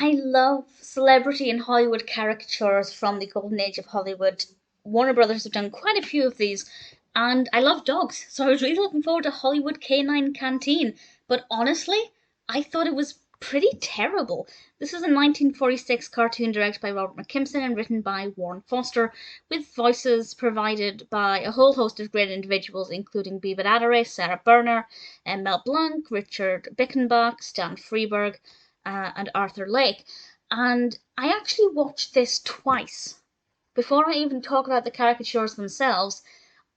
I love celebrity and Hollywood caricatures from the golden age of Hollywood. Warner Brothers have done quite a few of these, and I love dogs, so I was really looking forward to Hollywood Canine Canteen. But honestly, I thought it was pretty terrible. This is a 1946 cartoon directed by Robert McKimson and written by Warren Foster, with voices provided by a whole host of great individuals, including Bea Benaderet, Sara Berner, and Mel Blanc, Richard Bickenbach, Stan Freberg, and Arthur Lake. And I actually watched this twice. Before I even talk about the caricatures themselves,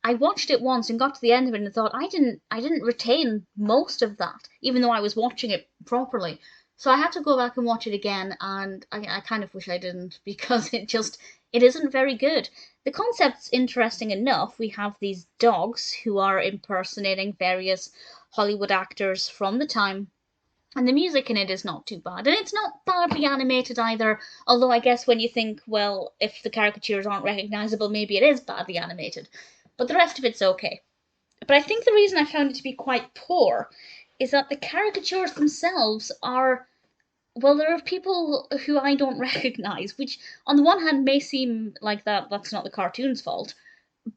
I watched it once and got to the end of it and thought I didn't retain most of that, even though I was watching it properly. So I had to go back and watch it again, and I kind of wish I didn't because it isn't very good. The concept's interesting enough. We have these dogs who are impersonating various Hollywood actors from the time, and the music in it is not too bad. And it's not badly animated either, although I guess when you think, well, if the caricatures aren't recognisable, maybe it is badly animated. But the rest of it's okay. But I think the reason I found it to be quite poor is that the caricatures themselves are, well, there are people who I don't recognise, which on the one hand may seem like that's not the cartoon's fault,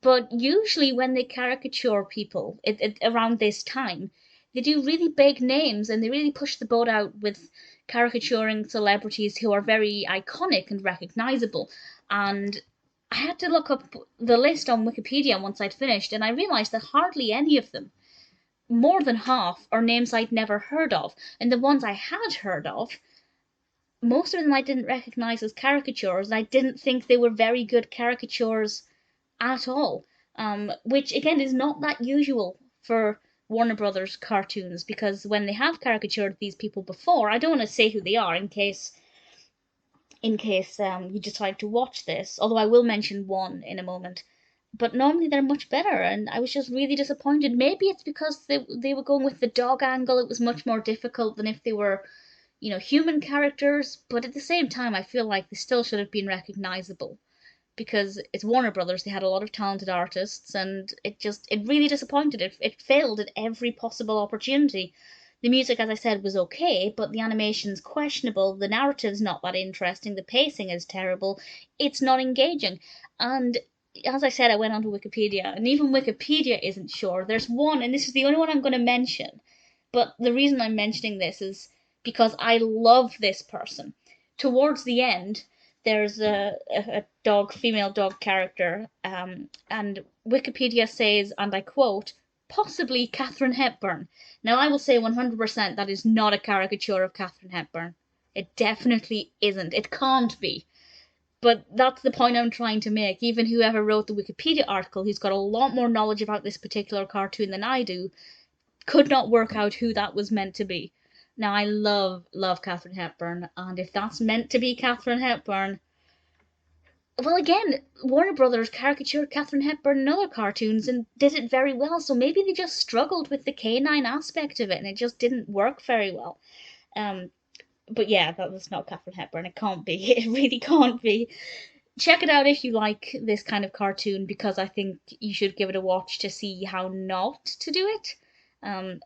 but usually when they caricature people around this time, they do really big names and they really push the boat out with caricaturing celebrities who are very iconic and recognizable. And I had to look up the list on Wikipedia once I'd finished, and I realized that hardly any of them, more than half, are names I'd never heard of. And the ones I had heard of, most of them I didn't recognize as caricatures, and I didn't think they were very good caricatures at all. Which again is not that usual for Warner Brothers cartoons, because when they have caricatured these people before, I don't want to say who they are in case you decide to watch this, although I will mention one in a moment. But normally they're much better, and I was just really disappointed. Maybe it's because they were going with the dog angle. It was much more difficult than if they were, human characters. But at the same time, I feel like they still should have been recognizable because it's Warner Brothers. They had a lot of talented artists, and it really disappointed. It failed at every possible opportunity. The music, as I said, was okay, but the animation's questionable, the narrative's not that interesting, the pacing is terrible, it's not engaging. And as I said, I went onto Wikipedia, and even Wikipedia isn't sure. There's one, and this is the only one I'm going to mention, but the reason I'm mentioning this is because I love this person. Towards the end, there's a female dog character, and Wikipedia says, and I quote, possibly Katharine Hepburn. Now, I will say 100% that is not a caricature of Katharine Hepburn. It definitely isn't. It can't be. But that's the point I'm trying to make. Even whoever wrote the Wikipedia article, who's got a lot more knowledge about this particular cartoon than I do, could not work out who that was meant to be. Now, I love Katharine Hepburn, and if that's meant to be Katharine Hepburn, well, again, Warner Brothers caricatured Katharine Hepburn in other cartoons and did it very well, so maybe they just struggled with the canine aspect of it and it just didn't work very well. Um, but yeah, that was not Katharine Hepburn. It can't be. It really can't be. Check it out if you like this kind of cartoon, because I think you should give it a watch to see how not to do it.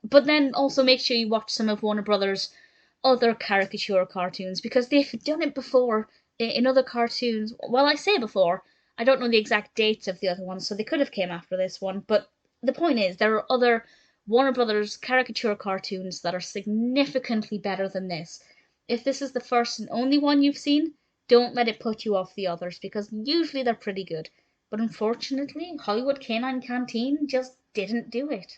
But then also make sure you watch some of Warner Brothers' other caricature cartoons, because they've done it before in other cartoons. Well, I say before, I don't know the exact dates of the other ones, so they could have came after this one. But the point is, there are other Warner Brothers caricature cartoons that are significantly better than this. If this is the first and only one you've seen, don't let it put you off the others, because usually they're pretty good. But unfortunately, Hollywood Canine Canteen just didn't do it.